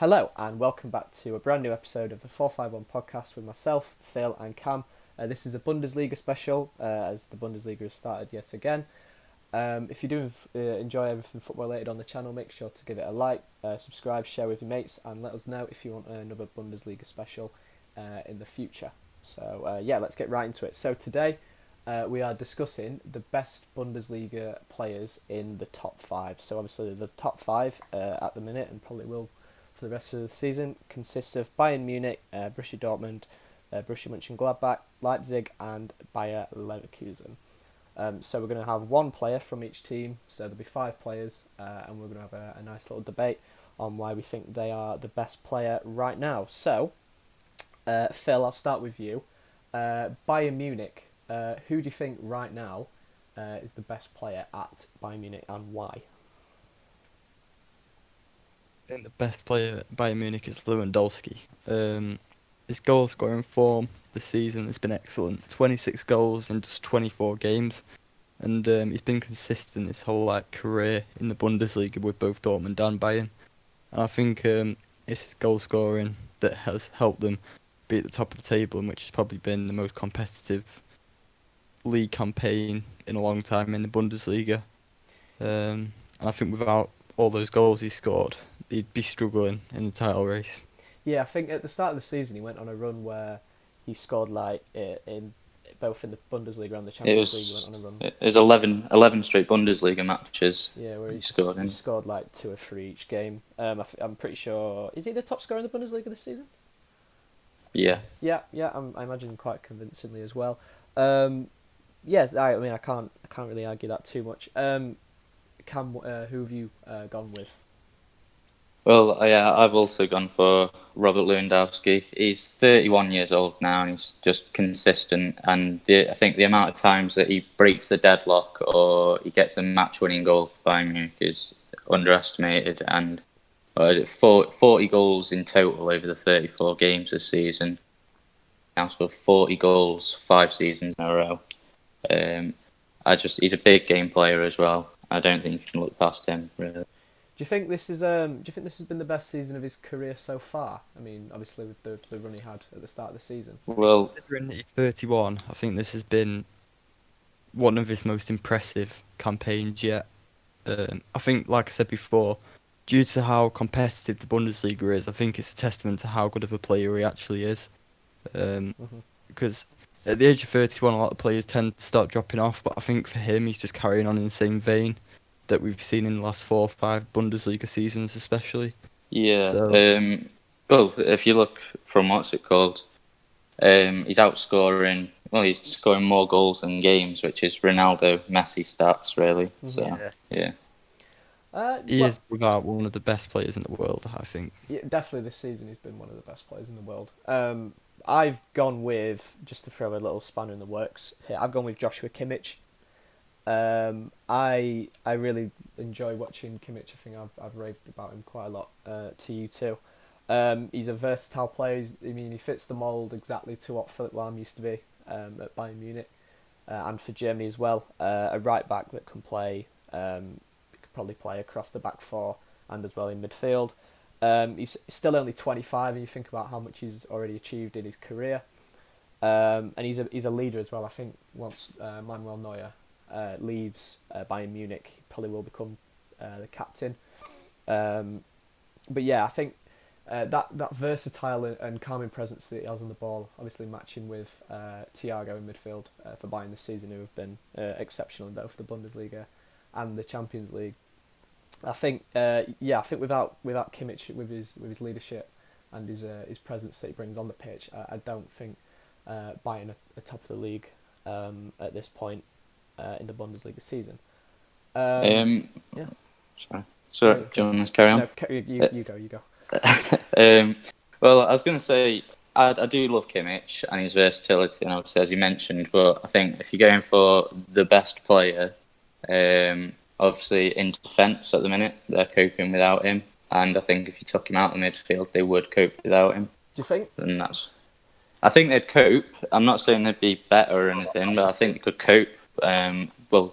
Hello and welcome back to a brand new episode of the 451 podcast with myself, Phil and Cam. This is a Bundesliga special as the Bundesliga has started yet again. If you do enjoy everything football related on the channel, make sure to give it a like, subscribe, share with your mates and let us know if you want another Bundesliga special in the future. So let's get right into it. So today we are discussing the best Bundesliga players in the top five. So obviously the top five at the minute and probably will for the rest of the season consists of Bayern Munich, Borussia Dortmund, Borussia Mönchengladbach, Leipzig and Bayer Leverkusen. So we're going to have one player from each team, so there'll be five players, and we're going to have a nice little debate on why we think they are the best player right now. So, Phil, I'll start with you. Bayern Munich, who do you think right now is the best player at Bayern Munich and why? I think the best player at Bayern Munich is Lewandowski. His goal scoring form this season has been excellent. 26 goals in just 24 games, and he's been consistent his whole career in the Bundesliga with both Dortmund and Bayern. And I think it's goal scoring that has helped them be at the top of the table, and which has probably been the most competitive league campaign in a long time in the Bundesliga. And I think without all those goals he scored, he'd be struggling in the title race. Yeah, I think at the start of the season he went on a run where he scored in both in the Bundesliga and the Champions League. He went on a run. It was 11 straight Bundesliga matches. Yeah, where he scored in. He scored like 2 or 3 each game. I'm pretty sure. Is he the top scorer in the Bundesliga this season? Yeah. Yeah. I imagine quite convincingly as well. Yes, I mean I can't really argue that too much. Cam, who have you gone with? Well, yeah, I've also gone for Robert Lewandowski. He's 31 years old now, and he's just consistent. And I think the amount of times that he breaks the deadlock or he gets a match-winning goal for Bayern Munich is underestimated. And 40 goals in total over the 34 games this season. Now scored 40 goals 5 seasons in a row. He's a big game player as well. I don't think you can look past him, really. Do you think this has been the best season of his career so far? I mean, obviously with the run he had at the start of the season. Well, considering he's 31, I think this has been one of his most impressive campaigns yet. I think, like I said before, due to how competitive the Bundesliga is, I think it's a testament to how good of a player he actually is. Because at the age of 31, a lot of players tend to start dropping off, but I think for him, he's just carrying on in the same vein that we've seen in the last 4 or 5 Bundesliga seasons, especially. Yeah. So, well, if you look from he's outscoring. Well, he's scoring more goals than games, which is Ronaldo, Messi stats, really. So, yeah. He is without one of the best players in the world, I think. Yeah, definitely this season he's been one of the best players in the world. I've gone with, just to throw a little spanner in the works here, I've gone with Joshua Kimmich. I really enjoy watching Kimmich. I think I've raved about him quite a lot to you too. He's a versatile player. He fits the mould exactly to what Philip Lahm used to be at Bayern Munich and for Germany as well. A right back that can play, could probably play across the back four and as well in midfield. He's still only 25, and you think about how much he's already achieved in his career. And he's a leader as well. I think once Manuel Neuer leaves Bayern Munich, he probably will become the captain. But yeah, I think that versatile and calming presence that he has on the ball, obviously matching with Thiago in midfield for Bayern this season, who have been exceptional in both the Bundesliga and the Champions League. I think without Kimmich, with his leadership and his presence that he brings on the pitch, I don't think Bayern are top of the league at this point in the Bundesliga season. Yeah. Sorry, do you want to carry on? No, you go. Well, I was going to say, I do love Kimmich and his versatility, and obviously, as you mentioned, but I think if you're going for the best player, obviously in defence at the minute, they're coping without him, and I think if you took him out of the midfield, they would cope without him. Do you think? I think they'd cope. I'm not saying they'd be better or anything, but I think they could cope.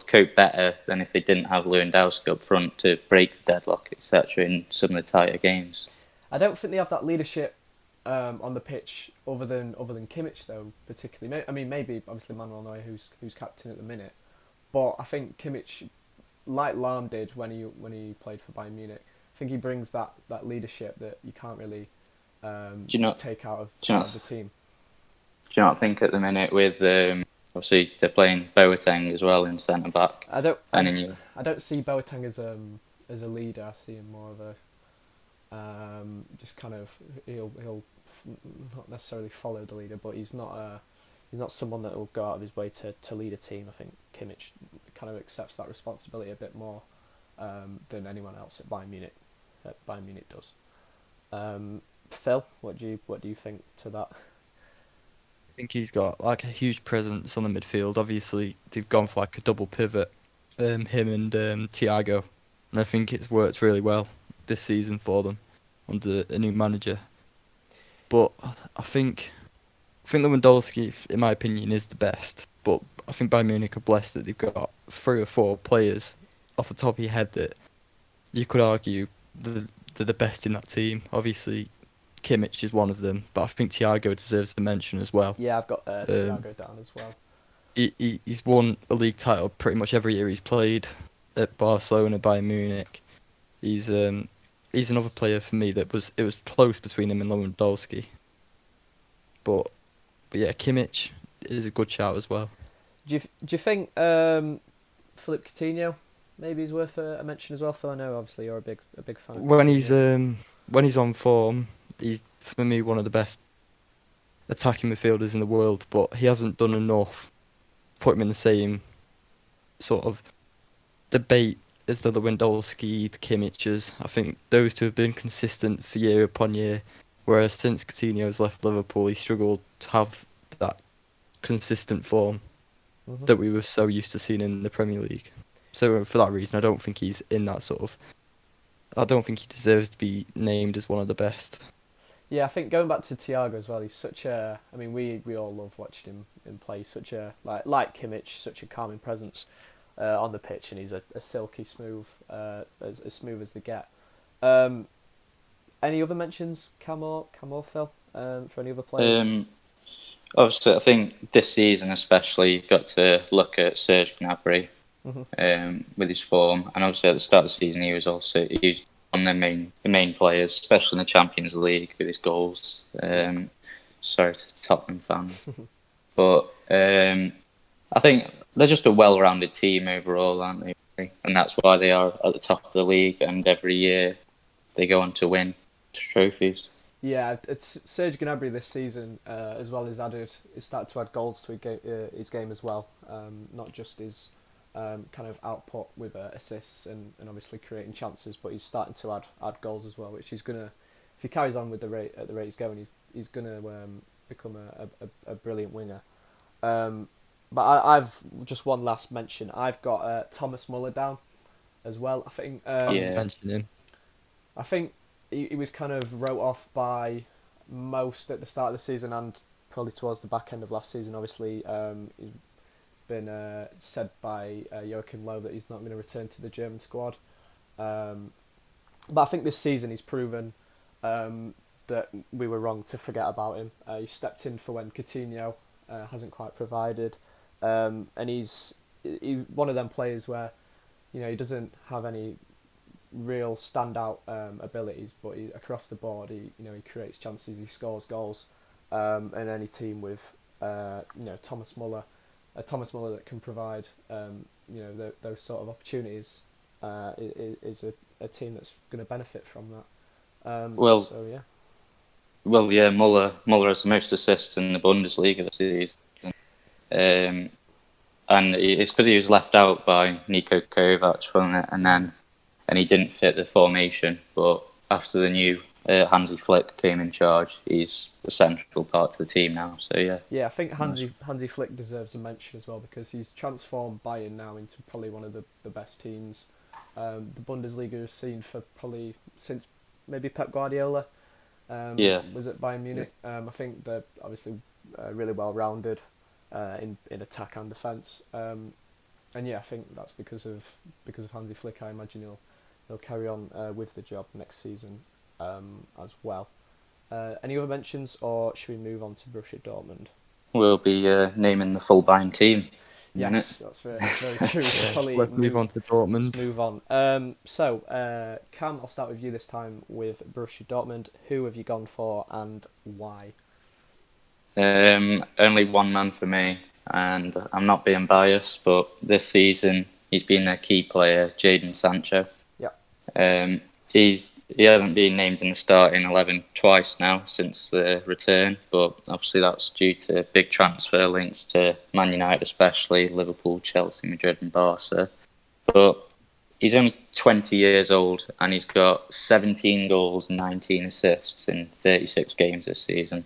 Cope better than if they didn't have Lewandowski up front to break the deadlock, etc. in some of the tighter games. I don't think they have that leadership on the pitch other than Kimmich though particularly. I mean maybe obviously Manuel Neuer who's captain at the minute, but I think Kimmich, like Lahm did when he played for Bayern Munich, I think he brings that leadership that you can't really take out of the team. Do you not think at the minute with obviously they're playing Boateng as well in centre back? I don't see Boateng as a leader. I see him more of a just kind of he'll not necessarily follow the leader, but he's not someone that will go out of his way to lead a team. I think Kimmich kind of accepts that responsibility a bit more than anyone else at Bayern Munich does. Phil, what do you think to that? I think he's got like a huge presence on the midfield. Obviously, they've gone for like a double pivot, him and Thiago, and I think it's worked really well this season for them under a new manager. But I think Lewandowski, in my opinion, is the best. But I think Bayern Munich are blessed that they've got 3 or 4 players off the top of your head that you could argue they're the best in that team. Obviously, Kimmich is one of them, but I think Thiago deserves a mention as well. Yeah, I've got Thiago down as well. He's won a league title pretty much every year he's played at Barcelona, Bayern Munich. He's another player for me it was close between him and Lewandowski. But yeah, Kimmich is a good shout as well. Do you think Philippe Coutinho maybe is worth a mention as well? Phil, I know obviously you're a big fan of Coutinho. When he's on form, he's for me one of the best attacking midfielders in the world, but he hasn't done enough to put him in the same sort of debate as the Lewandowski, the Kimmiches. I think those two have been consistent for year upon year, whereas since Coutinho's left Liverpool, he struggled to have that consistent form that we were so used to seeing in the Premier League. So for that reason, I don't think he's in that sort of... I don't think he deserves to be named as one of the best. Yeah, I think going back to Thiago as well, he's such a... I mean, we all love watching him play. Such a like Kimmich, such a calming presence on the pitch, and he's a silky smooth, as smooth as they get. Any other mentions, Cam or Phil, for any other players? Obviously, I think this season especially, you've got to look at Serge Gnabry with his form, and obviously at the start of the season he was one of the main players, especially in the Champions League with his goals. Sorry to Tottenham fans, but I think they're just a well-rounded team overall, aren't they? And that's why they are at the top of the league, and every year they go on to win trophies. Yeah, it's Serge Gnabry this season as well. He's started to add goals to his game as well. Not just his kind of output with assists and obviously creating chances, but he's starting to add goals as well, which he's gonna, if he carries on with the rate he's going, he's gonna become a brilliant winger. But I've just one last mention. I've got Thomas Muller down as well. I think mention him. I think he was kind of wrote off by most at the start of the season and probably towards the back end of last season. Obviously, he's been said by Joachim Löw that he's not going to return to the German squad. But I think this season he's proven that we were wrong to forget about him. He stepped in for when Coutinho hasn't quite provided. And he's one of them players where, you know, he doesn't have any real standout abilities, but across the board he creates chances, he scores goals, and any team with Thomas Muller that can provide those sort of opportunities is a team that's going to benefit from that. Muller has the most assists in the Bundesliga this season, and it's because he was left out by Niko Kovac, wasn't it? And he didn't fit the formation, but after the new Hansi Flick came in charge, he's a central part of the team now. So yeah. Yeah, I think Hansi Flick deserves a mention as well because he's transformed Bayern now into probably one of the best teams the Bundesliga has seen for probably since maybe Pep Guardiola was at Bayern Munich. I think they're obviously really well rounded in attack and defence. And yeah, I think that's because of Hansi Flick. I imagine he'll carry on with the job next season. as well. Any other mentions, or should we move on to Borussia Dortmund? We'll be naming the full buying team in a minute. Yes, that's very true. We should probably Let's move on to Dortmund. Let's move on. Cam, I'll start with you this time with Borussia Dortmund. Who have you gone for and why? Only one man for me, and I'm not being biased, but this season he's been a key player, Jadon Sancho. Yeah. He hasn't been named in the starting 11 twice now since the return, but obviously that's due to big transfer links to Man United, especially Liverpool, Chelsea, Madrid, and Barca. But he's only 20 years old, and he's got 17 goals and 19 assists in 36 games this season.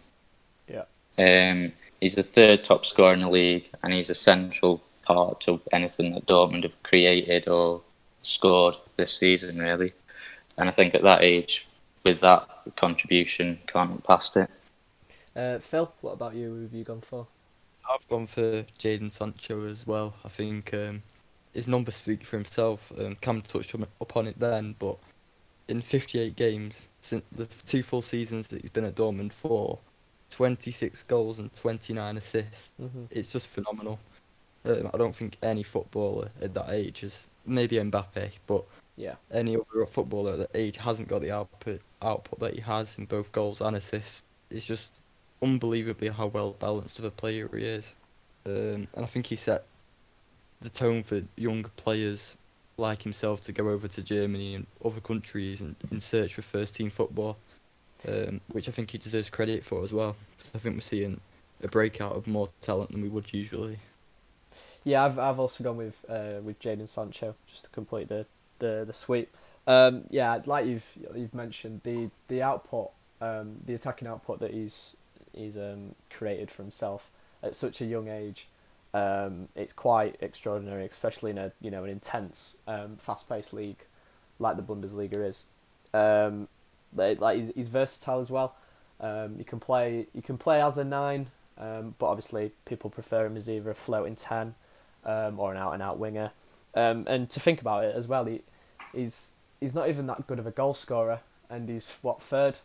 Yeah. He's the third top scorer in the league, and he's a central part to anything that Dortmund have created or scored this season, really. And I think at that age, with that contribution, can't look past it. Phil, what about you? Who have you gone for? I've gone for Jadon Sancho as well. I think his numbers speak for himself. Cam touched upon it then, but in 58 games, since the 2 full seasons that he's been at Dortmund for, 26 goals and 29 assists. Mm-hmm. It's just phenomenal. I don't think any footballer at that age is, maybe Mbappe, but Yeah. any other footballer at that age hasn't got the output that he has in both goals and assists. It's just unbelievably how well balanced of a player he is. And I think he set the tone for younger players like himself to go over to Germany and other countries and in search for first team football, which I think he deserves credit for as well. So I think we're seeing a breakout of more talent than we would usually. Yeah, I've also gone with Jadon Sancho just to complete the sweep. Yeah, like you've mentioned, the output, the attacking output that he's created for himself at such a young age, it's quite extraordinary, especially in an intense, fast-paced league like the Bundesliga is. He's versatile as well. You can play as a 9, but obviously people prefer him as either a floating 10 or an out-and-out winger. And to think about it as well, he's not even that good of a goal scorer, and he's third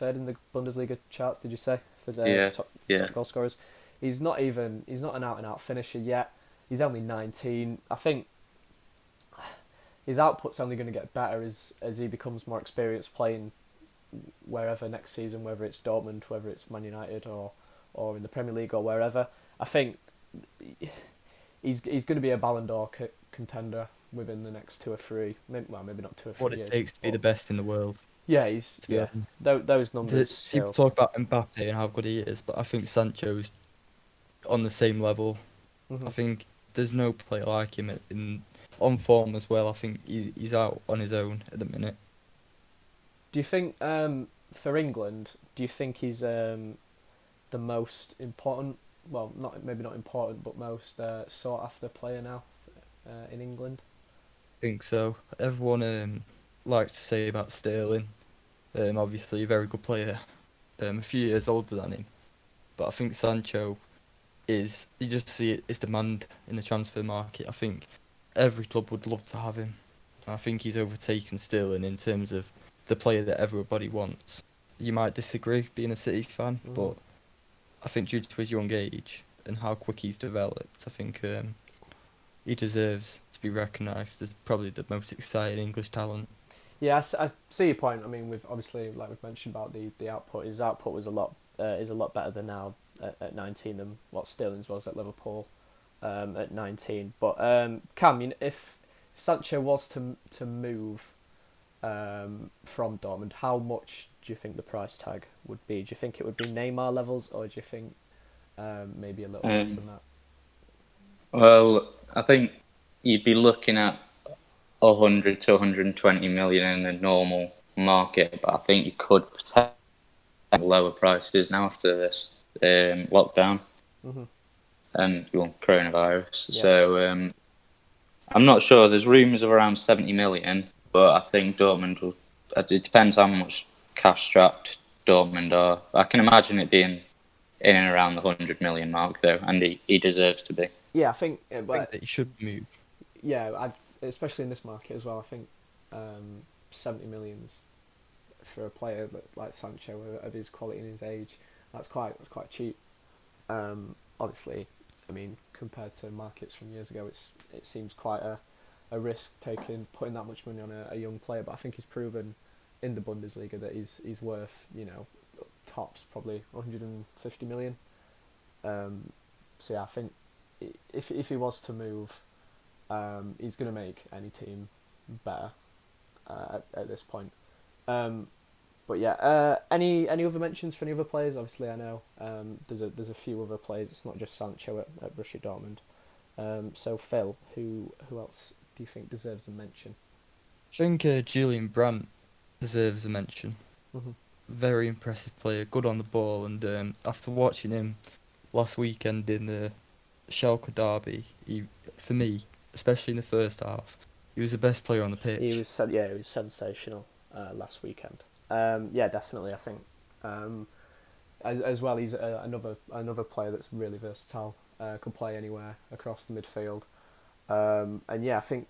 in the Bundesliga charts. Did you say for the top goal scorers? He's not an out-and-out finisher yet. He's only 19. I think his output's only going to get better as he becomes more experienced playing wherever next season, whether it's Dortmund, whether it's Man United, or in the Premier League or wherever. I think he's going to be a Ballon d'Or contender within the next 2 or 3. Maybe not 2 or 3 What years. it takes to be the best in the world. Yeah, those numbers. People talk about Mbappe and how good he is, but I think Sancho's on the same level. Mm-hmm. I think there's no player like him on form as well. I think he's out on his own at the minute. Do you think for England? Do you think he's the most important? Well, maybe not important, but most sought after player now in England. I think so. Everyone likes to say about Sterling. Obviously, a very good player. A few years older than him, but I think Sancho is. You just see his demand in the transfer market. I think every club would love to have him. I think he's overtaken Sterling in terms of the player that everybody wants. You might disagree, being a City fan, but I think due to his young age and how quick he's developed, I think he deserves to be recognised as probably the most exciting English talent. Yeah, I see your point. I mean, with obviously, like we've mentioned about the output, his output was is a lot better than now at 19 than what Sterling's was at Liverpool at 19. But Cam, if Sancho was to move from Dortmund, how much do you think the price tag would be? Do you think it would be Neymar levels, or do you think maybe a little less than that? Well, I think you'd be looking at 100 to 120 million in the normal market, but I think you could potentially have lower prices now after this lockdown and coronavirus. Yeah. So I'm not sure. There's rumours of around 70 million, but I think Dortmund will. It depends how much cash strapped Dortmund are. I can imagine it being in and around the 100 million mark, though, and he deserves to be. Yeah, I think that he should move. Yeah, especially in this market as well. I think 70 million's for a player that's like Sancho of his quality and his age. That's quite cheap. Obviously, I mean, compared to markets from years ago, it seems quite a risk taking putting that much money on a young player. But I think he's proven in the Bundesliga that he's worth, you know, tops probably 150 million. So yeah, I think if he was to move, he's going to make any team better at this point. But yeah, any other mentions for any other players? Obviously, I know there's a few other players. It's not just Sancho at Borussia Dortmund. So Phil, who else do you think deserves a mention? I think Julian Brandt deserves a mention. Mm-hmm. Very impressive player, good on the ball, and after watching him last weekend in the Schalke derby, for me, especially in the first half, he was the best player on the pitch. He was sensational last weekend. Yeah, definitely. I think as well, he's another player that's really versatile. Could play anywhere across the midfield. And yeah, I think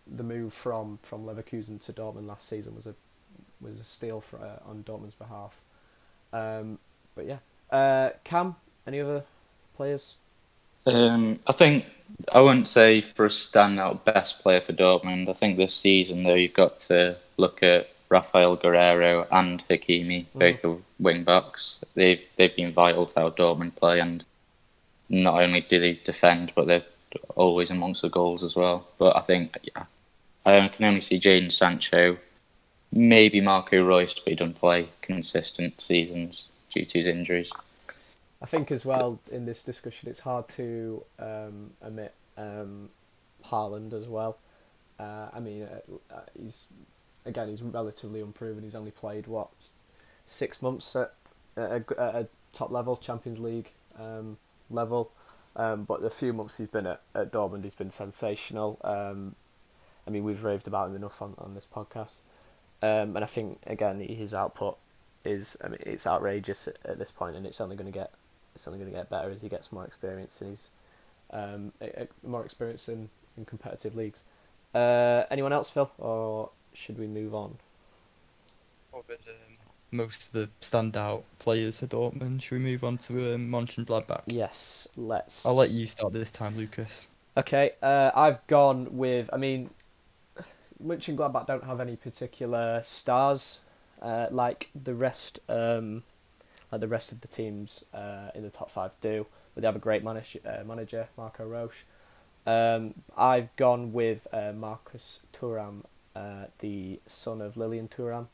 the move from Leverkusen to Dortmund last season was a steal for on Dortmund's behalf. But yeah, Cam, any other players? I think I wouldn't say for a standout best player for Dortmund. I think this season though you've got to look at Rafael Guerreiro and Hakimi, both the wing backs. They've been vital to how Dortmund play, and not only do they defend, but they're always amongst the goals as well. But I think I can only see Jadon Sancho, maybe Marco Reus, but he doesn't play consistent seasons due to his injuries. I think as well in this discussion it's hard to omit Haaland as well. I mean, he's relatively unproven. He's only played 6 months at a top level, Champions League level. But the few months he's been at Dortmund, he's been sensational. I mean, we've raved about him enough on this podcast. And I think again his output it's outrageous at this point, and it's only going to get better as he gets more experience, and he's more experience in competitive leagues. Anyone else, Phil, or should we move on? Most of the standout players for Dortmund. Should we move on to Mönchengladbach? Yes, let's. I'll let you start this time, Lucas. Okay, I've gone with. I mean, Mönchengladbach don't have any particular stars like the rest of the teams in the top 5 do, but they have a great manager, Marco Roche. I've gone with Marcus Thuram, the son of Lilian Thuram.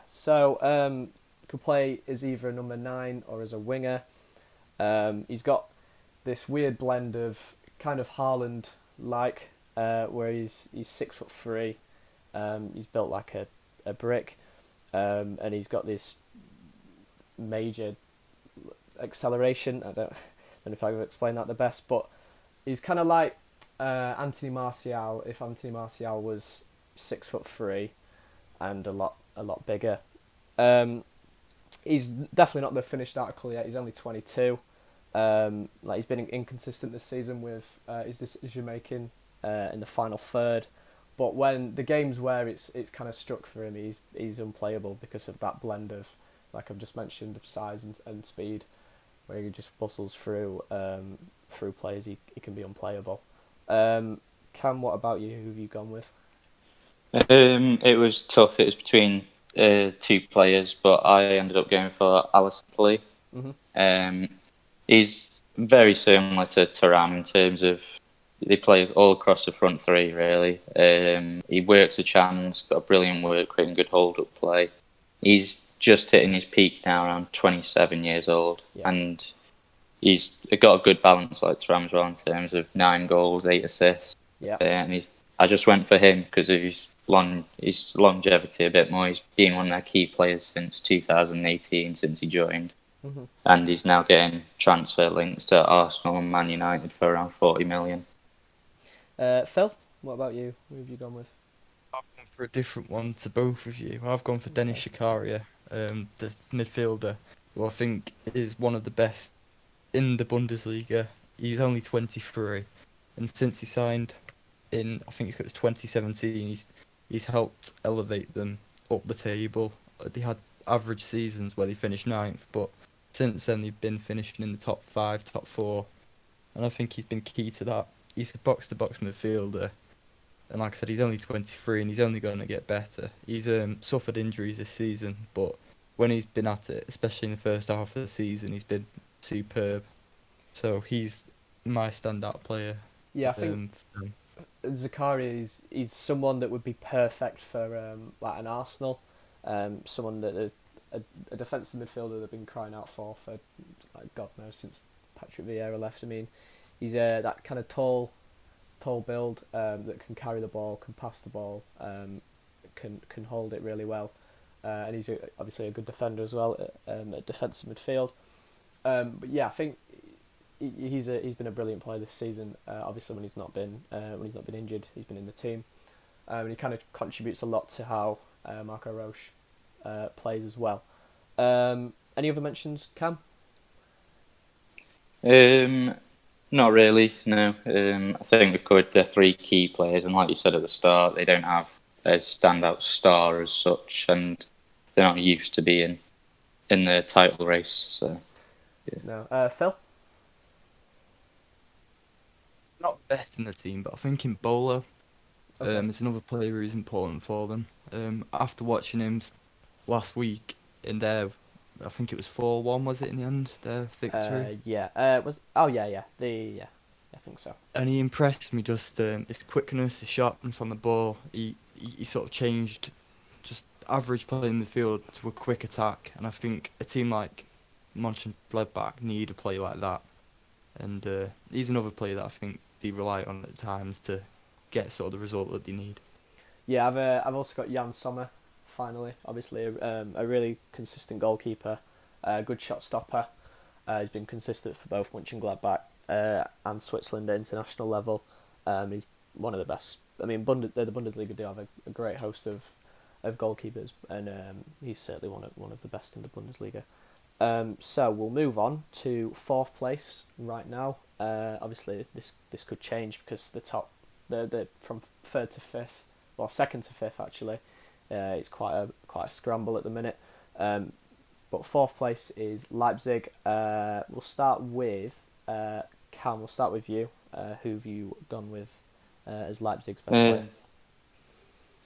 So could play as either a number 9 or as a winger. He's got this weird blend of kind of Haaland-like, where he's 6'3", he's built like a brick, and he's got this major acceleration. I don't know if I can explain that the best, but he's kind of like Anthony Martial if Anthony Martial was 6'3" and a lot bigger. He's definitely not the finished article yet. He's only 22. He's been inconsistent this season with his decision making in the final third, but when the games where it's kind of struck for him, he's unplayable because of that blend of, like I've just mentioned, of size and speed, where he just bustles through players. He can be unplayable. Cam, what about you? Who have you gone with? It was tough. It was between 2 players, but I ended up going for Alisson Plea. Mm-hmm. He's very similar to Thuram in terms of they play all across the front 3, really. He works a chance, got a brilliant work rate and good hold-up play. He's just hitting his peak now, around 27 years old, and he's got a good balance like Thuram as well in terms of 9 goals, 8 assists. Yeah, and I just went for him because of his longevity a bit more. He's been one of their key players since 2018, since he joined. mm-hmm. And he's now getting transfer links to Arsenal and Man United for around 40 million. Phil, what about you? Who have you gone with? I've gone for a different one to both of you. I've gone for Denis Zakaria, the midfielder, who I think is one of the best in the Bundesliga. He's only 23, and since he signed in, I think it was 2017, he's helped elevate them up the table. They had average seasons where they finished ninth, but since then they've been finishing in the top 5, top 4, and I think he's been key to that. He's a box-to-box midfielder, and like I said, he's only 23 and he's only going to get better. He's suffered injuries this season, but when he's been at it, especially in the first half of the season, he's been superb. So he's my standout player. Yeah, I think Zakaria he's someone that would be perfect for like an Arsenal, someone that a defensive midfielder they've been crying out for like God knows since Patrick Vieira left. I mean, he's that kind of tall build that can carry the ball, can pass the ball, can hold it really well, and he's obviously a good defender as well at defensive midfield. But yeah, I think he's been a brilliant player this season. Obviously, when he's not been injured, he's been in the team, and he kind of contributes a lot to how Marco Roche plays as well. Any other mentions, Cam? Not really, no. I think we've covered the 3 key players, and like you said at the start, they don't have a standout star as such, and they're not used to being in the title race. So, yeah. No, Phil. Not best in the team, but I think in Bolo, Okay. is another player who's important for them. After watching him last week in their, I think it was 4-1, was it in the end, their victory? Yeah. I think so. And he impressed me just his quickness, his sharpness on the ball. He sort of changed just average play in the field to a quick attack, and I think a team like Mönchengladbach need a player like that. And he's another player that I think they rely on at times to get sort of the result that they need. Yeah, I've also got Jan Sommer. Finally, obviously a really consistent goalkeeper, good shot stopper. He's been consistent for both Mönchengladbach and Switzerland at international level. He's one of the best. I mean, the Bundesliga do have a great host of goalkeepers, and he's certainly one of the best in the Bundesliga. So we'll move on to 4th place right now. Obviously, this could change because the from 3rd to 5th, well 2nd to 5th actually, it's quite a scramble at the minute. But 4th place is Leipzig. We'll start with Cam. We'll start with you. Who have you gone with as Leipzig's best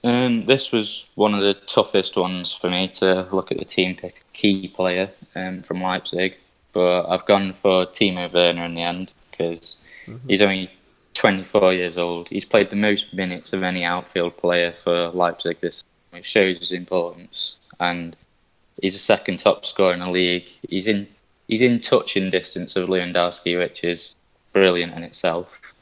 player? This was one of the toughest ones for me to look at the team pick key player from Leipzig, but I've gone for Timo Werner in the end because he's only 24 years old. He's played the most minutes of any outfield player for Leipzig this season, which shows his importance, and he's a 2nd top scorer in the league. He's in touching distance of Lewandowski, which is brilliant in itself.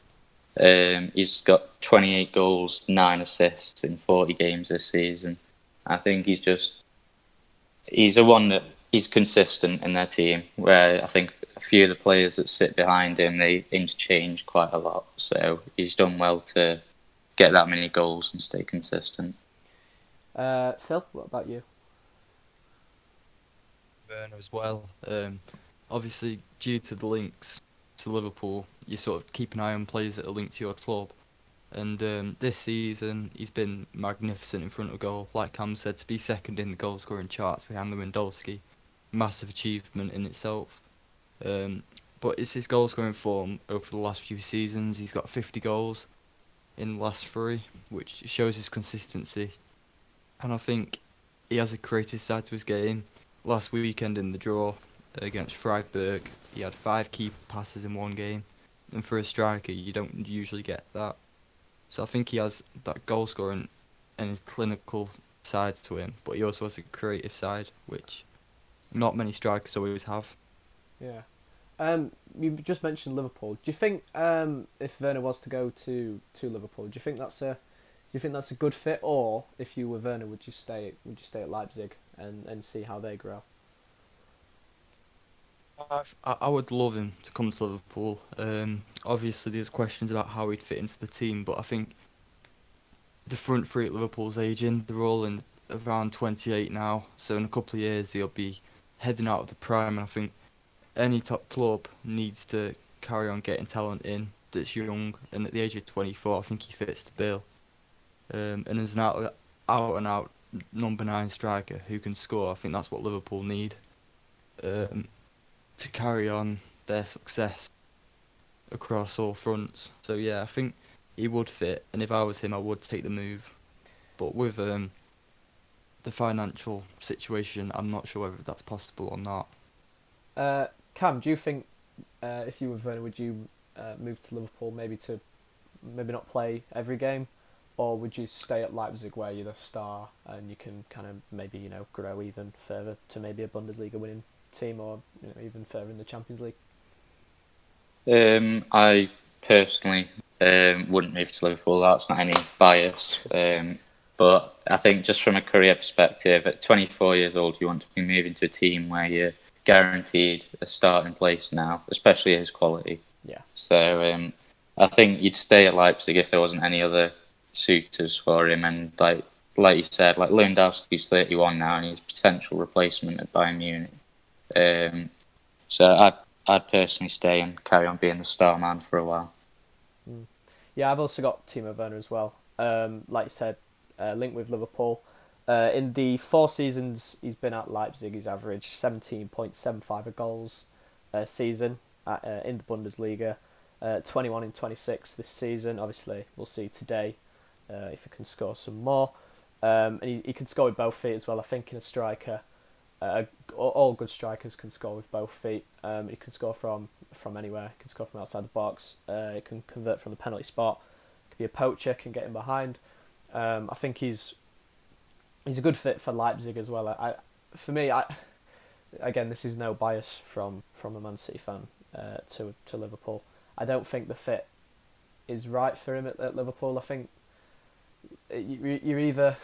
He's got 28 goals, 9 assists in 40 games this season. I think he's a one that he's consistent in their team, where I think a few of the players that sit behind him, they interchange quite a lot. So he's done well to get that many goals and stay consistent. Phil, what about you? Werner as well. Obviously, due to the links to Liverpool, you sort of keep an eye on players that are linked to your club. And this season, he's been magnificent in front of goal. Like Cam said, to be 2nd in the goal scoring charts behind Lewandowski, massive achievement in itself. But it's his goal scoring form over the last few seasons. He's got 50 goals in the last 3, which shows his consistency. And I think he has a creative side to his game. Last weekend in the draw against Freiburg, he had 5 key passes in one game. And for a striker, you don't usually get that. So I think he has that goal scoring and his clinical side to him, but he also has a creative side, which not many strikers always have. Yeah. You just mentioned Liverpool. Do you think if Werner was to go to Liverpool, do you think that's a good fit, or if you were Werner, would you stay at Leipzig and see how they grow? I would love him to come to Liverpool. Obviously, there's questions about how he'd fit into the team, but I think the front 3 at Liverpool's aging. They're all in around 28 now, so in a couple of years they'll be heading out of the prime, and I think any top club needs to carry on getting talent in that's young, and at the age of 24 I think he fits the bill. and as an out and out number 9 striker who can score, I think that's what Liverpool need to carry on their success across all fronts. So yeah, I think he would fit, and if I was him, I would take the move. But with the financial situation, I'm not sure whether that's possible or not. Cam, do you think if you were Werner, would you move to Liverpool maybe not play every game, or would you stay at Leipzig where you're the star and you can kind of maybe grow even further to maybe a Bundesliga winning team, or even further in the Champions League? I personally wouldn't move to Liverpool. That's not any bias. But I think just from a career perspective, at 24 years old, you want to be moving to a team where you're guaranteed a starting place now, especially his quality. Yeah. So I think you'd stay at Leipzig if there wasn't any other suitors for him. And like you said, like Lewandowski's 31 now, and he's a potential replacement at Bayern Munich. So I'd personally stay and carry on being the star man for a while. Yeah, I've also got Timo Werner as well. Like you said, linked with Liverpool. In the 4 seasons he's been at Leipzig, he's averaged 17.75 goals a season in the Bundesliga. 21 in 26 this season. Obviously, we'll see today if he can score some more. And he can score with both feet as well. I think in a striker, all good strikers can score with both feet. He can score from anywhere. He can score from outside the box. He can convert from the penalty spot. He can be a poacher, can get in behind. I think he's a good fit for Leipzig as well. For me, again, this is no bias from a Man City fan to Liverpool. I don't think the fit is right for him at Liverpool. I think you're either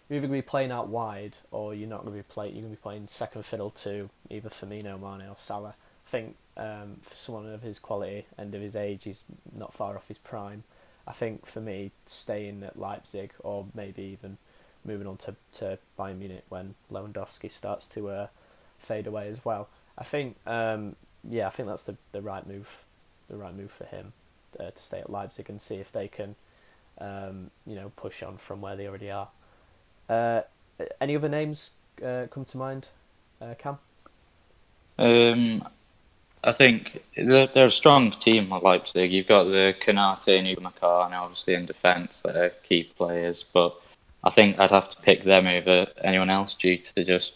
going to be playing out wide, or you're not going to be You're going to be playing second fiddle to either Firmino, Mane, or Salah. I think for someone of his quality and of his age, he's not far off his prime. I think for me, staying at Leipzig, or maybe even moving on to Bayern Munich when Lewandowski starts to fade away as well. I think I think that's the right move. The right move for him to stay at Leipzig and see if they can push on from where they already are. Any other names come to mind, Cam? I think they're a strong team at Leipzig. You've got the Konate and Upamecano, obviously in defence, that are key players. But I think I'd have to pick them over anyone else due to just,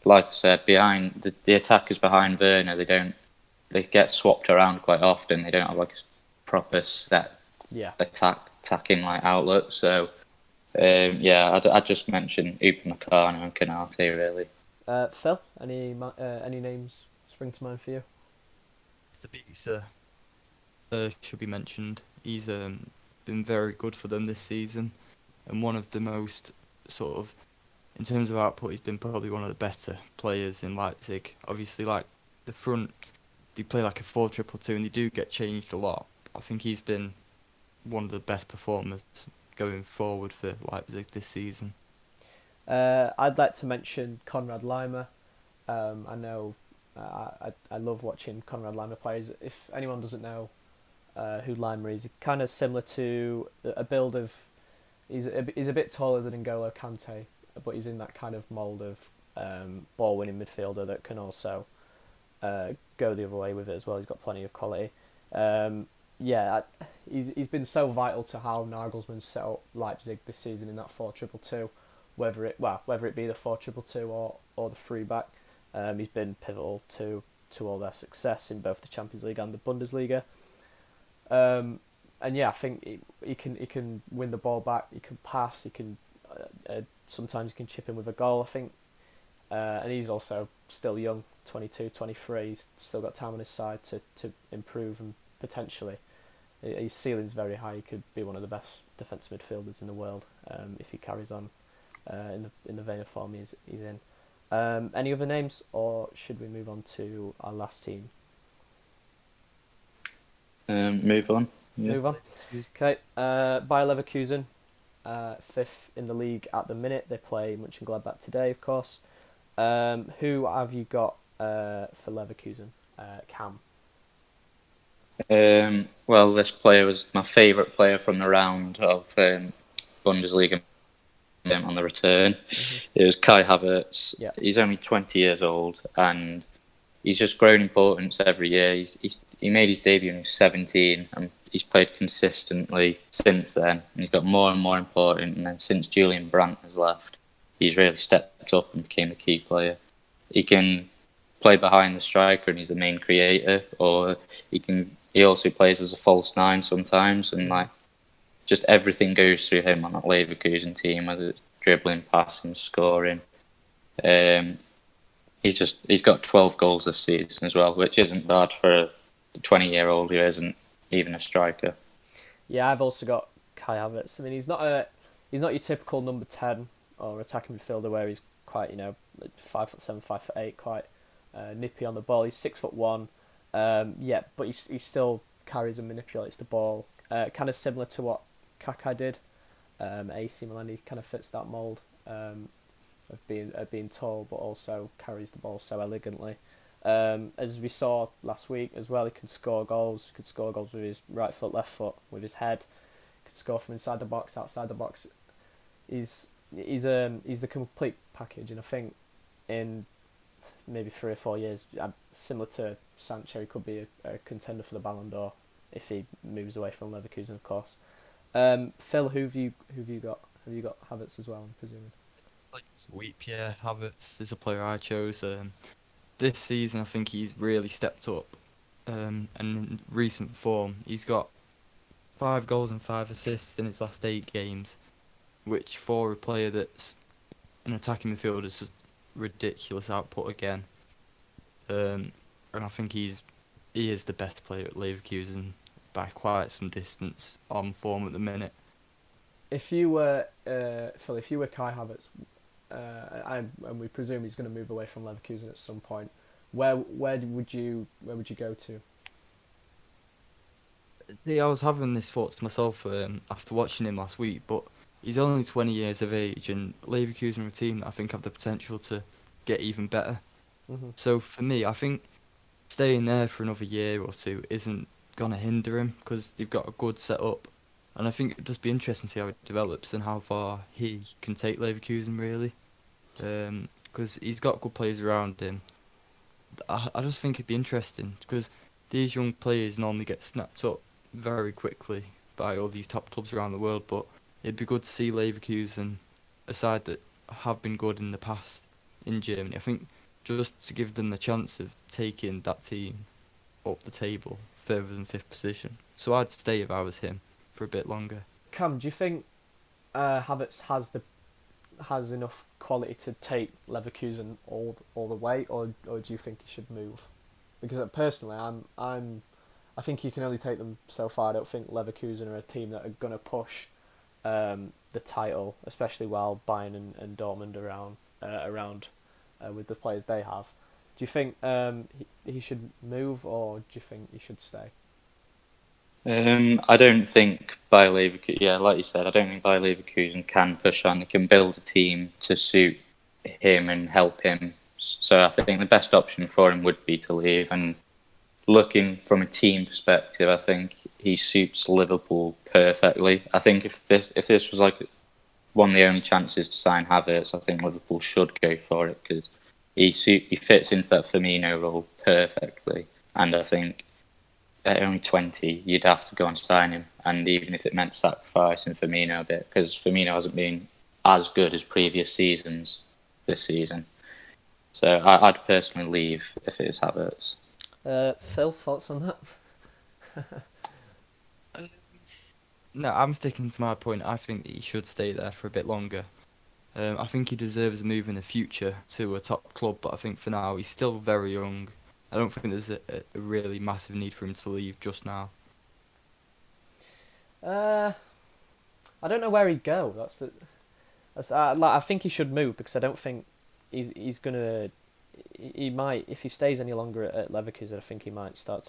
like I said, behind the attackers behind Werner. They get swapped around quite often. They don't have like a proper set attacking like outlet. So I'd just mention Upamecano and Konate really. Phil, any names spring to mind for you? Sabitzer should be mentioned. He's been very good for them this season, and one of the most sort of, in terms of output, he's been probably one of the better players in Leipzig. Obviously, like the front, they play like a 4-2-2, and they do get changed a lot. I think he's been one of the best performers going forward for Leipzig this season. I'd like to mention Konrad Laimer. I know I love watching Konrad Laimer play. If anyone doesn't know who Laimer is, he's kind of similar to a build of... He's a bit taller than N'Golo Kante, but he's in that kind of mould of ball-winning midfielder that can also go the other way with it as well. He's got plenty of quality. He's been so vital to how Nagelsmann set up Leipzig this season in that 4-2-2, whether it be the 4-2-2 or the three back. He's been pivotal to all their success in both the Champions League and the Bundesliga. I think he can win the ball back. He can pass. He can sometimes he can chip in with a goal. I think, and he's also still young, 22, 23. He's still got time on his side to improve, and potentially his ceiling's very high. He could be one of the best defensive midfielders in the world if he carries on in the vein of form he's in. Any other names, or should we move on to our last team? Move on. Yeah. Move on. Okay. Bayer Leverkusen, 5th in the league at the minute. They play Mönchengladbach today, of course. Who have you got for Leverkusen, Cam? Well, this player was my favourite player from the round of Bundesliga on the return. Mm-hmm. It was Kai Havertz. Yeah. He's only 20 years old, and he's just grown in importance every year. He made his debut when he was 17, and he's played consistently since then. And he's got more and more important. And then since Julian Brandt has left, he's really stepped up and became a key player. He can play behind the striker, and he's the main creator, or he also plays as a false nine sometimes, and just everything goes through him on that Leverkusen team, whether it's dribbling, passing, scoring. He's got 12 goals this season as well, which isn't bad for a 20-year-old who isn't even a striker. Yeah, I've also got Kai Havertz. I mean, he's not your typical number 10 or attacking midfielder where he's quite, 5'7", 5'8", quite nippy on the ball. He's 6'1", but he still carries and manipulates the ball, kind of similar to what Kaká did. AC Milan, he kind of fits that mould of being tall, but also carries the ball so elegantly. As we saw last week as well, he can score goals. He could score goals with his right foot, left foot, with his head. He could score from inside the box, outside the box. He's the complete package, and I think in maybe 3 or 4 years, similar to Sancho, he could be a contender for the Ballon d'Or if he moves away from Leverkusen, of course. Phil, who have you got? Have you got Havertz as well, I'm presuming? Sweep, yeah. Havertz is a player I chose. This season, I think he's really stepped up. And in recent form, he's got 5 goals and 5 assists in his last 8 games, which for a player that's an attacking midfielder is just ridiculous output again. And I think he is the best player at Leverkusen by quite some distance on form at the minute. If you were Phil, if you were Kai Havertz, and we presume he's going to move away from Leverkusen at some point, where would you go to? See, I was having this thought to myself after watching him last week, but he's only 20 years of age, and Leverkusen are a team that I think have the potential to get even better. Mm-hmm. So for me, I think staying there for another year or two isn't going to hinder him, because they've got a good setup. And I think it'd just be interesting to see how it develops and how far he can take Leverkusen, really. Because he's got good players around him. I just think it'd be interesting, because these young players normally get snapped up very quickly by all these top clubs around the world. But it'd be good to see Leverkusen, a side that have been good in the past in Germany. I think just to give them the chance of taking that team up the table further than 5th position. So I'd stay if I was him for a bit longer. Cam, do you think Havertz has enough quality to take Leverkusen all the way, or do you think he should move? Because personally, I think you can only take them so far. I don't think Leverkusen are a team that are going to push the title, especially while Bayern and Dortmund are around with the players they have. Do you think he should move, or do you think he should stay? I don't think Bayer Leverkusen, yeah, like you said, I don't think Bayer Leverkusen can push on. They can build a team to suit him and help him. So I think the best option for him would be to leave. And looking from a team perspective, I think he suits Liverpool perfectly. I think if this was like one of the only chances to sign Havertz, I think Liverpool should go for it, because he fits into that Firmino role perfectly. And I think at only 20, you'd have to go and sign him. And even if it meant sacrificing Firmino a bit, because Firmino hasn't been as good as previous seasons this season. So I'd personally leave if it is Havertz. Phil, thoughts on that? No, I'm sticking to my point. I think that he should stay there for a bit longer. I think he deserves a move in the future to a top club, but I think for now he's still very young. I don't think there's a really massive need for him to leave just now. I don't know where he'd go. I think he should move, because I don't think he's gonna. He might, if he stays any longer at Leverkusen, I think he might start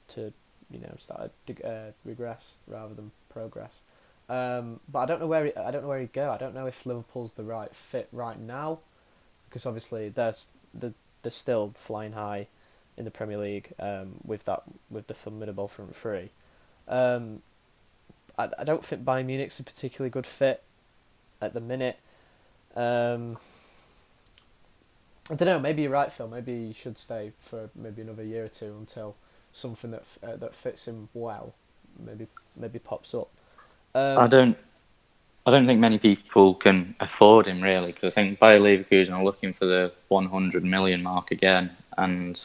to regress rather than progress. But I don't know where he'd go. I don't know if Liverpool's the right fit right now, because obviously they're still flying high in the Premier League with the formidable front three. I don't think Bayern Munich's a particularly good fit at the minute. I don't know. Maybe you're right, Phil. Maybe he should stay for maybe another year or two until something that fits him well maybe pops up. I don't I don't think many people can afford him really, because I think Bayer Leverkusen are looking for the 100 million mark again, and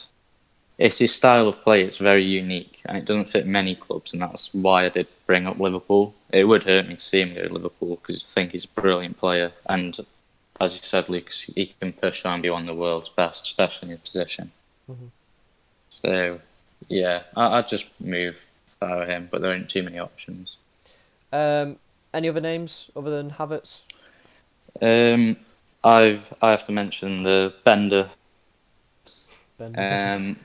it's his style of play. It's very unique, and it doesn't fit many clubs, and that's why I did bring up Liverpool. It would hurt me to see him go to Liverpool because I think he's a brilliant player, and as you said, Lucas, he can push on and be one of the world's best, especially in his position. Mm-hmm. So, yeah, I'd just move for him, but there aren't too many options. Any other names other than Havertz? I have to mention the Bender. Ben.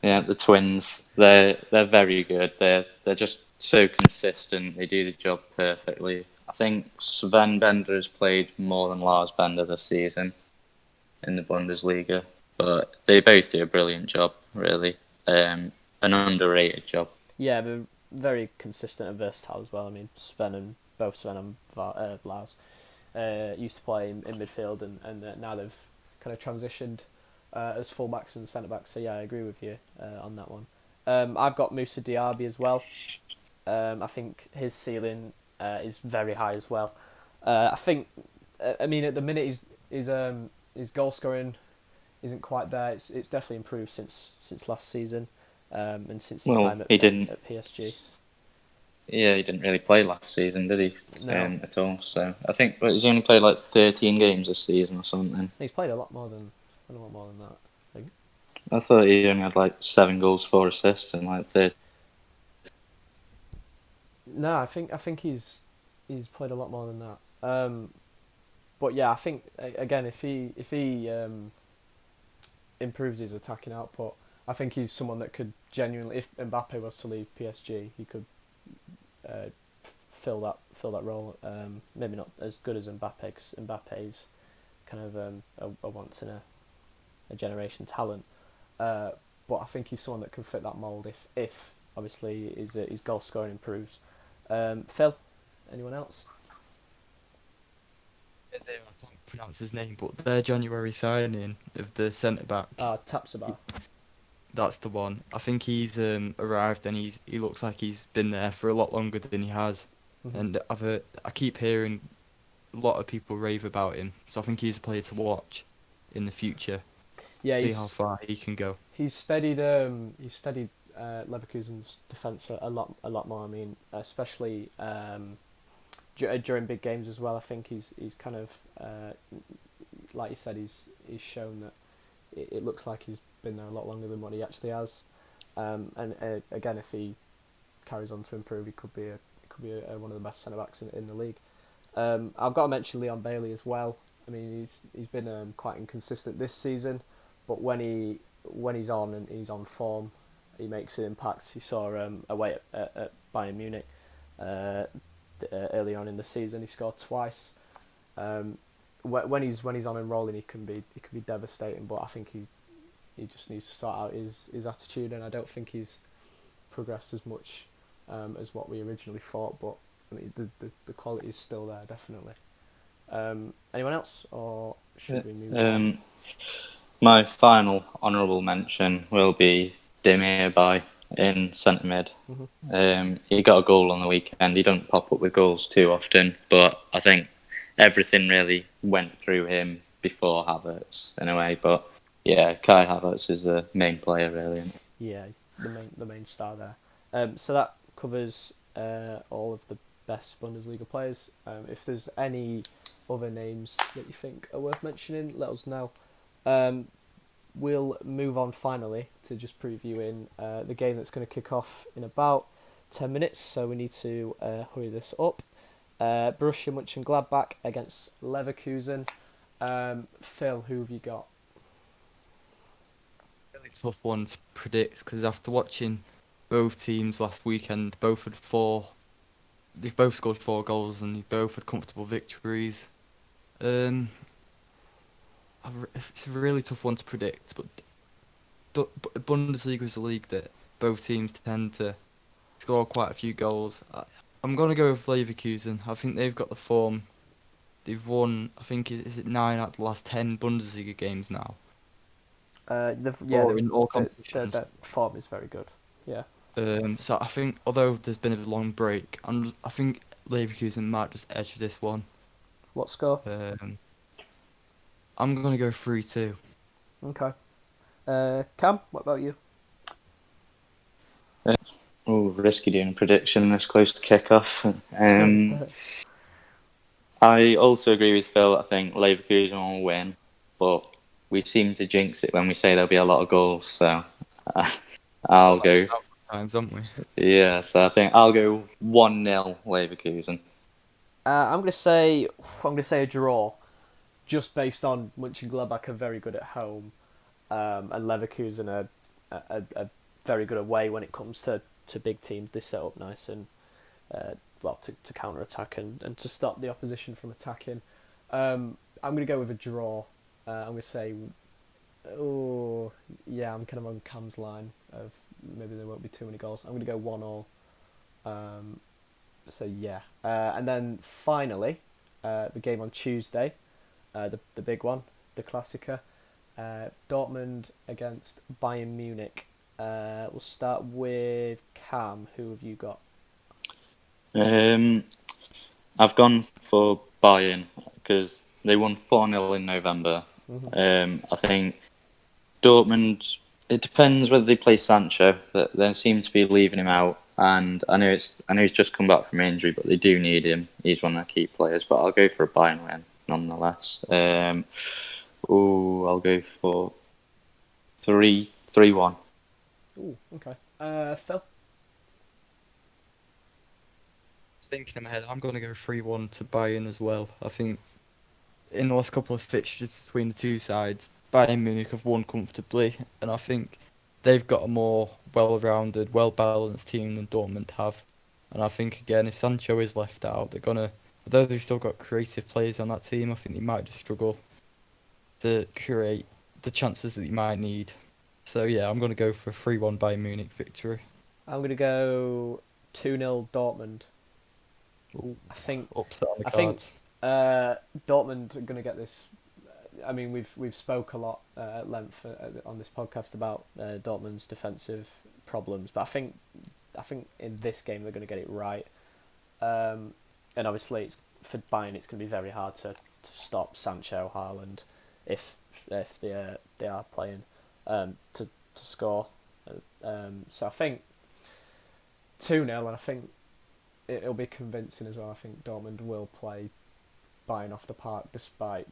Yeah, the twins. They're very good. They're just so consistent. They do the job perfectly. I think Sven Bender has played more than Lars Bender this season in the Bundesliga, but they both do a brilliant job. Really, an underrated job. Yeah, they're very consistent and versatile as well. I mean, both Sven and Lars used to play in midfield, and now they've kind of transitioned as fullbacks and centre backs. So yeah, I agree with you on that one. I've got Moussa Diaby as well. I think his ceiling is very high as well. I think, I mean, at the minute his goal scoring isn't quite there. It's definitely improved since last season, and since his time at PSG. Yeah, he didn't really play last season, did he? No. At all. So I think, but he's only played like 13 games this season or something. He's played a lot more than that. I think. I thought he only had like 7 goals, 4 assists, and like 30. No, I think he's played a lot more than that. But yeah, I think again, if he improves his attacking output, I think he's someone that could genuinely, if Mbappe was to leave PSG, he could fill that role. Maybe not as good as Mbappe, because Mbappe's kind of a once in a generation talent. But I think he's someone that can fit that mould if obviously his goal scoring improves. Phil, anyone else? I can't pronounce his name, but their January signing of the centre back. Tapsoba. That's the one. I think he's arrived, and he looks like he's been there for a lot longer than he has. Mm-hmm. And I keep hearing a lot of people rave about him, so I think he's a player to watch in the future. Yeah, see how far he can go. He's steadied Leverkusen's defence a lot more. I mean, especially during big games as well. I think he's kind of like you said, he's shown that it looks like he's been there a lot longer than what he actually has. And again, if he carries on to improve, he could be one of the best centre backs in the league. I've got to mention Leon Bailey as well. I mean, he's been quite inconsistent this season, but when he's on and he's on form, he makes an impact. You saw away at Bayern Munich early on in the season. He scored twice. When he's on and rolling, he can be devastating. But I think he just needs to sort out his attitude, and I don't think he's progressed as much as what we originally thought. But I mean, the quality is still there, definitely. Anyone else, or should we move on? My final honourable mention will be Demirbay in centre mid. Mm-hmm. He got a goal on the weekend. He don't pop up with goals too often, but I think everything really went through him before Havertz in a way. But yeah, Kai Havertz is the main player really. Yeah, he's the main star there. So that covers all of the best Bundesliga players. If there's any other names that you think are worth mentioning, let us know. We'll move on finally to just previewing the game that's going to kick off in about 10 minutes, so we need to hurry this up. Borussia Mönchengladbach against Leverkusen. Phil, who have you got? Really tough one to predict, because after watching both teams last weekend, they've both scored 4 goals and they've both had comfortable victories. It's a really tough one to predict, but Bundesliga is a league that both teams tend to score quite a few goals. I'm going to go with Leverkusen. I think they've got the form They've won, I think, is it 9 out of the last 10 Bundesliga games now? In all competitions. Their form is very good. Yeah. So I think, although there's been a long break, I think Leverkusen might just edge this one. What score? I'm gonna go 3-2. Okay. Cam, what about you? Risky doing a prediction this close to kick-off. I also agree with Phil. I think Leverkusen will win, but we seem to jinx it when we say there'll be a lot of goals. So I'll go. Times, haven't we? Yeah, so I think I'll go 1-0 Leverkusen. I'm gonna say a draw, just based on Mönchengladbach are very good at home, and Leverkusen are very good away when it comes to big teams. They set up nice and to counter attack and to stop the opposition from attacking. I'm gonna go with a draw. I'm gonna say, I'm kind of on Cam's line of maybe there won't be too many goals. I'm gonna go 1-1. And then finally, the game on Tuesday, the big one, the Klassiker, Dortmund against Bayern Munich. We'll start with Cam. Who have you got? I've gone for Bayern because they won 4-0 in November. I think Dortmund. It depends whether they play Sancho. They seem to be leaving him out, and I know he's just come back from injury, but they do need him. He's one of their key players. But I'll go for a Bayern win nonetheless. I'll go for 3-1. Ooh, okay. Phil? Thinking in my head, I'm going to go 3-1 to Bayern as well. I think in the last couple of fixtures between the two sides, Bayern Munich have won comfortably, and I think they've got a more well-rounded, well-balanced team than Dortmund have. And I think, again, if Sancho is left out, they're going to, although they've still got creative players on that team, I think they might just struggle to create the chances that they might need. So, yeah, I'm going to go for a 3-1 Bayern Munich victory. I'm going to go 2-0 Dortmund. Ooh, I think upset on the cards. Dortmund are going to get this. I mean, we've spoke a lot at length on this podcast about Dortmund's defensive problems, but I think in this game they're going to get it right. And obviously, for Bayern, it's going to be very hard to stop Sancho, Haaland, if they are playing to score. So I think 2-0, and I think it'll be convincing as well. I think Dortmund will play Bayern off the park, despite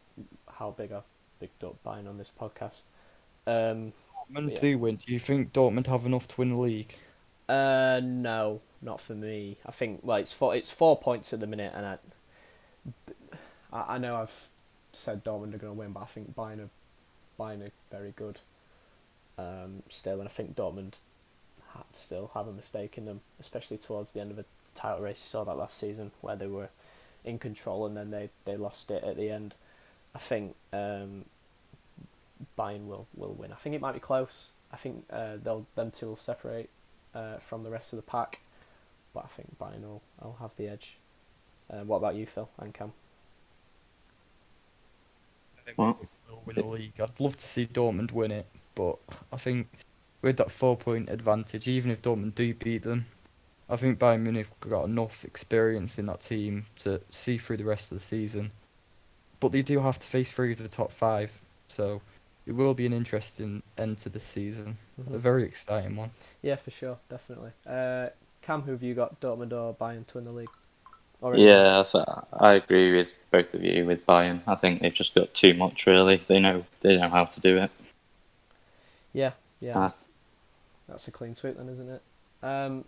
how big I've picked up Bayern on this podcast. Dortmund do win. Do you think Dortmund have enough to win the league? No, not for me. I think it's 4 points at the minute, and I know I've said Dortmund are going to win, but I think Bayern are very good still, and I think Dortmund still have a mistake in them, especially towards the end of a title race. You saw that last season where they were in control and then they lost it at the end. I think Bayern will win. I think it might be close. I think them two will separate from the rest of the pack, but I think Bayern will have the edge. What about you, Phil and Cam? I think we'll win the league. I'd love to see Dortmund win it, but I think with that 4-point advantage, even if Dortmund do beat them, I think Bayern Munich got enough experience in that team to see through the rest of the season. But they do have to face 3 of the top 5, so it will be an interesting end to the season. A very exciting one. Yeah, for sure, definitely. Cam, who have you got, Dortmund or Bayern to win the league? I agree with both of you with Bayern. I think they've just got too much, really. They know how to do it. Yeah. That's a clean sweep then, isn't it?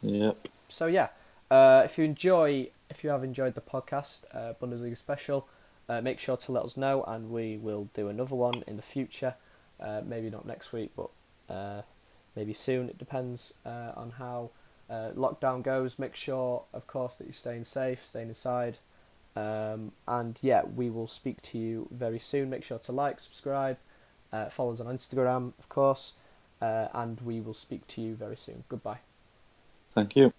Yep. So yeah, if you have enjoyed the podcast, Bundesliga special, make sure to let us know, and we will do another one in the future. Maybe not next week, but maybe soon. It depends on how lockdown goes. Make sure, of course, that you're staying safe, staying inside, and yeah, we will speak to you very soon. Make sure to like, subscribe, follow us on Instagram, of course, and we will speak to you very soon. Goodbye. Thank you.